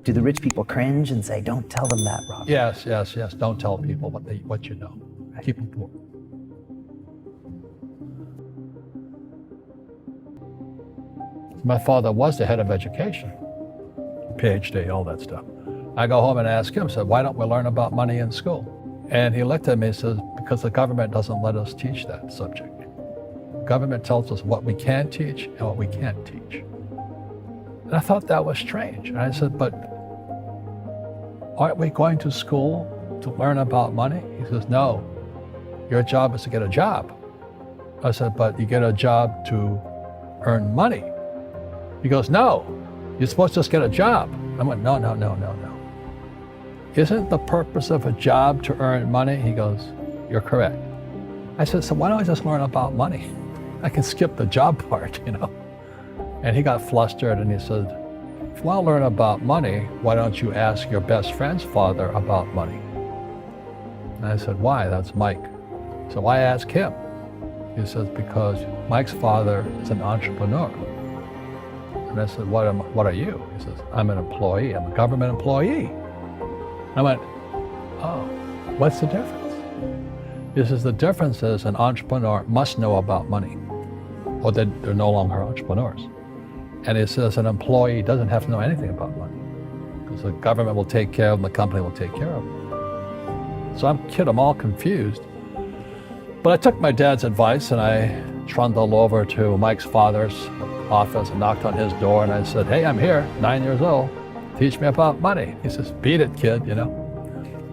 Do the rich people cringe and say, don't tell them that, Rob? Yes. Don't tell people what you know. Right. Keep them poor. My father was the head of education, PhD, all that stuff. I go home and ask him, said, why don't we learn about money in school? And he looked at me and says, because the government doesn't let us teach that subject. Government tells us what we can teach and what we can't teach. And I thought that was strange. And I said, but aren't we going to school to learn about money? He says, no, your job is to get a job. I said, but you get a job to earn money. He goes, no, you're supposed to just get a job. I went, no. Isn't the purpose of a job to earn money? He goes, you're correct. I said, so why don't I just learn about money? I can skip the job part, you know? And he got flustered and he said, if you want to learn about money, why don't you ask your best friend's father about money? And I said, why? That's Mike. So why ask him? He says, because Mike's father is an entrepreneur. And I said, what are you? He says, I'm an employee. I'm a government employee. I went, oh, what's the difference? He says, the difference is an entrepreneur must know about money, or they're no longer entrepreneurs. And he says an employee doesn't have to know anything about money, because the government will take care of them, the company will take care of them. So I'm all confused. But I took my dad's advice and I trundled over to Mike's father's office and knocked on his door and I said, hey, I'm here, 9 years old. Teach me about money. He says, beat it, kid, you know.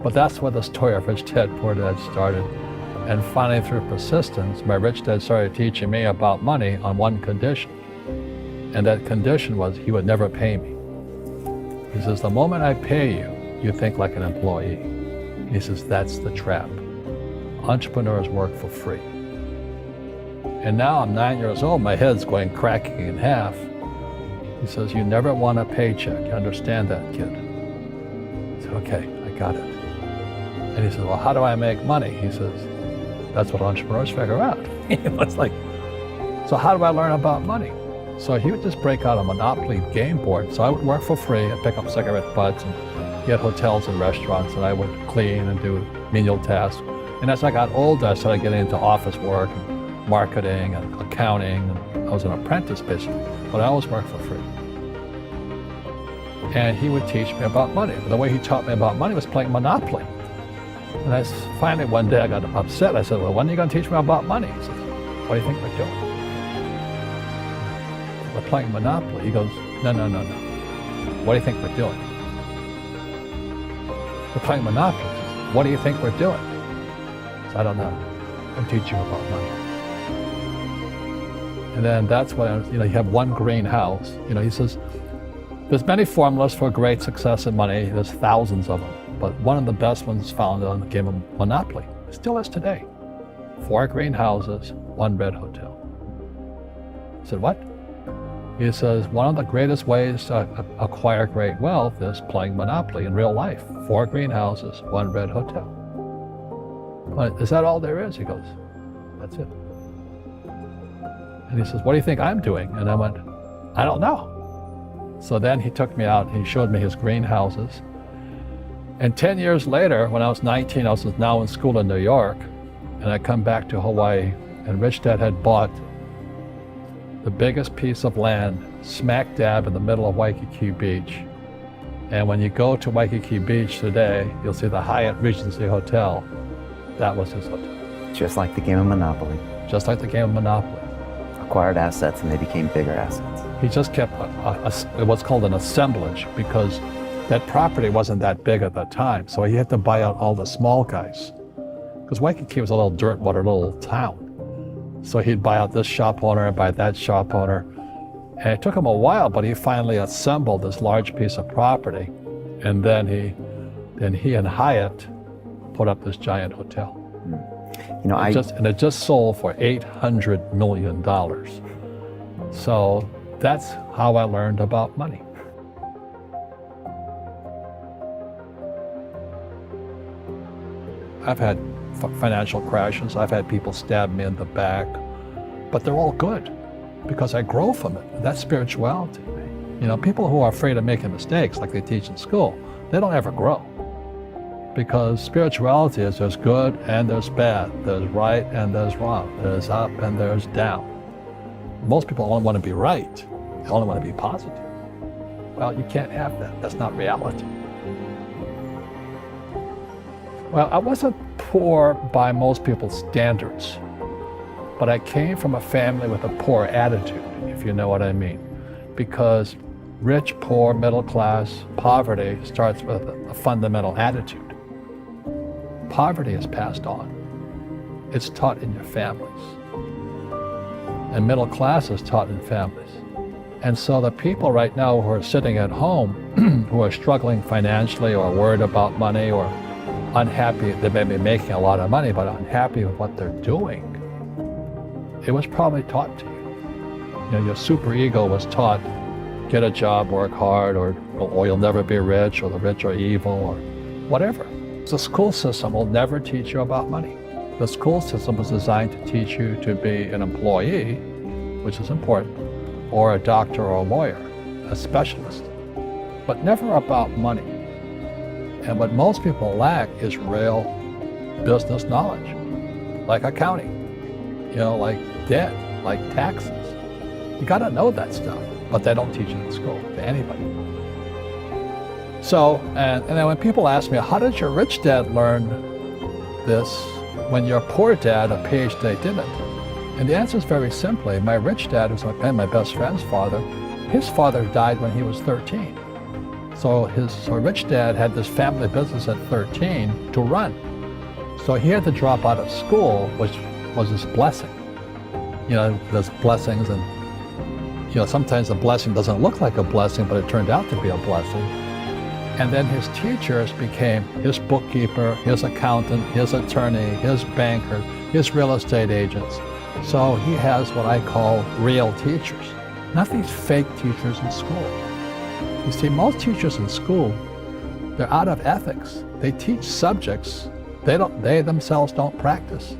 But that's where the story of Rich Dad, Poor Dad started. And finally, through persistence, my rich dad started teaching me about money on one condition. And that condition was he would never pay me. He says, the moment I pay you, you think like an employee. He says, that's the trap. Entrepreneurs work for free. And now I'm 9 years old, my head's going cracking in half. He says, you never want a paycheck. You understand that, kid? I said, okay, I got it. And he says, well, how do I make money? He says, that's what entrepreneurs figure out. He was like, so how do I learn about money? So he would just break out a Monopoly game board. So I would work for free and pick up cigarette butts and get hotels and restaurants, and I would clean and do menial tasks. And as I got older, I started getting into office work and marketing and accounting. And I was an apprentice basically, but I always worked for free. And he would teach me about money. But the way he taught me about money was playing Monopoly. And finally one day I got upset. I said, well, when are you going to teach me about money? He says, what do you think we're doing? We're playing Monopoly. He goes, no. What do you think we're doing? We're playing Monopoly. He says, what do you think we're doing? I said, I don't know. I'm teaching you about money. And then that's when, you have one green house. He says, there's many formulas for great success in money. There's thousands of them. But one of the best ones found on the game of Monopoly. It still is today. 4 green houses, 1 red hotel. I said, what? He says, one of the greatest ways to acquire great wealth is playing Monopoly in real life. 4 green houses, 1 red hotel. But is that all there is? He goes, that's it. And he says, what do you think I'm doing? And I went, I don't know. So then he took me out and he showed me his greenhouses. And 10 years later, when I was 19, I was now in school in New York, and I come back to Hawaii, and Rich Dad had bought the biggest piece of land smack dab in the middle of Waikiki Beach. And when you go to Waikiki Beach today, you'll see the Hyatt Regency Hotel. That was his hotel. Just like the game of Monopoly. Just like the game of Monopoly. Acquired assets and they became bigger assets. He just kept what's called an assemblage, because that property wasn't that big at that time. So he had to buy out all the small guys. Because Waikiki was a little dirt water little town. So he'd buy out this shop owner and buy that shop owner. And it took him a while, but he finally assembled this large piece of property. And then he and Hyatt put up this giant hotel. And it just sold for $800 million. So that's how I learned about money. I've had financial crashes. I've had people stab me in the back, but they're all good because I grow from it. That's spirituality. People who are afraid of making mistakes, like they teach in school, they don't ever grow. Because spirituality is there's good and there's bad, there's right and there's wrong, there's up and there's down. Most people only want to be right, they only want to be positive. Well, you can't have that, that's not reality. Well, I wasn't poor by most people's standards, but I came from a family with a poor attitude, if you know what I mean. Because rich, poor, middle class, poverty starts with a fundamental attitude. Poverty is passed on. It's taught in your families. And middle class is taught in families. And so the people right now who are sitting at home, who are struggling financially or worried about money or unhappy, they may be making a lot of money, but unhappy with what they're doing, it was probably taught to you. Your super ego was taught, get a job, work hard, or you'll never be rich, or the rich are evil, or whatever. The school system will never teach you about money. The school system was designed to teach you to be an employee, which is important, or a doctor or a lawyer, a specialist, but never about money. And what most people lack is real business knowledge, like accounting, like debt, like taxes. You gotta know that stuff, but they don't teach it in school to anybody. So, and then when people ask me, how did your rich dad learn this when your poor dad, a PhD, didn't? And the answer is very simply, my rich dad, who's my best friend's father, his father died when he was 13. So his rich dad had this family business at 13 to run. So he had to drop out of school, which was his blessing. There's blessings and, sometimes the blessing doesn't look like a blessing, but it turned out to be a blessing. And then his teachers became his bookkeeper, his accountant, his attorney, his banker, his real estate agents. So he has what I call real teachers, not these fake teachers in school. You see, most teachers in school, they're out of ethics. They teach subjects they themselves don't practice.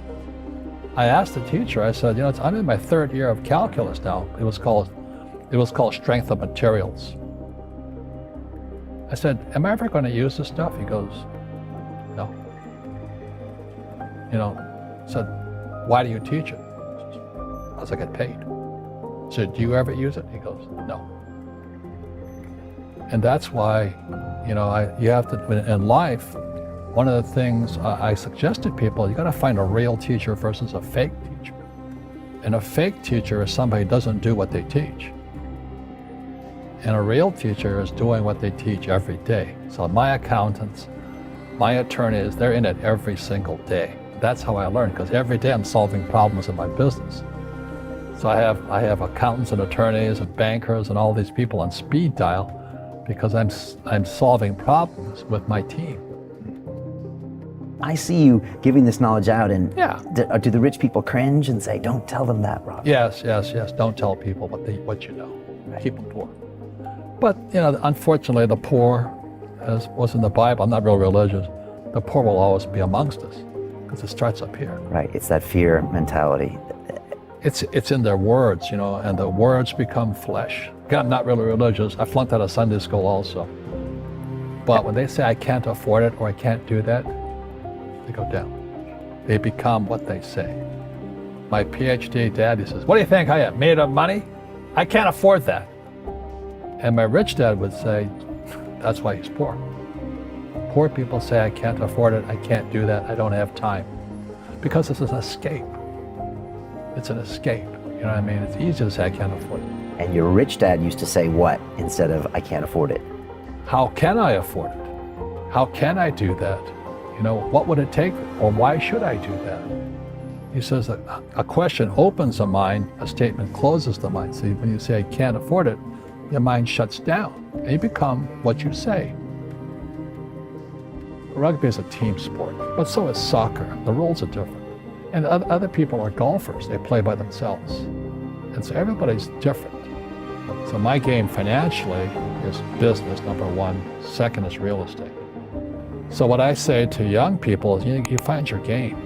I asked the teacher, I said, I'm in my third year of calculus now. It was called strength of materials. I said, am I ever going to use this stuff? He goes, no. I said, why do you teach it? Because I get paid. I said, do you ever use it? He goes, no. And that's why, you have to, in life, one of the things I suggest to people, you got to find a real teacher versus a fake teacher. And a fake teacher is somebody who doesn't do what they teach. And a real teacher is doing what they teach every day. So my accountants, my attorneys, they're in it every single day. That's how I learn, because every day I'm solving problems in my business. So I have accountants and attorneys and bankers and all these people on speed dial because I'm solving problems with my team. I see you giving this knowledge out, and Yeah. do the rich people cringe and say, don't tell them that, Rob? Yes. Don't tell people what you know. Keep them poor. But, unfortunately, the poor, as was in the Bible, I'm not real religious, the poor will always be amongst us because it starts up here. Right, it's that fear mentality. It's in their words, and the words become flesh. Again, I'm not really religious. I flunked out of Sunday school also. But when they say I can't afford it or I can't do that, they go down. They become what they say. My PhD daddy says, what do you think I am, made of money? I can't afford that. And my rich dad would say, that's why he's poor. Poor people say, I can't afford it, I can't do that, I don't have time. Because it's an escape. It's an escape, you know what I mean? It's easy to say, I can't afford it. And your rich dad used to say what instead of, I can't afford it? How can I afford it? How can I do that? What would it take, or why should I do that? He says that a question opens the mind, a statement closes the mind. See, when you say, I can't afford it, your mind shuts down, and you become what you say. Rugby is a team sport, but so is soccer. The rules are different. And other people are golfers. They play by themselves. And so everybody's different. So my game financially is business, number one. Second is real estate. So what I say to young people is, you find your game.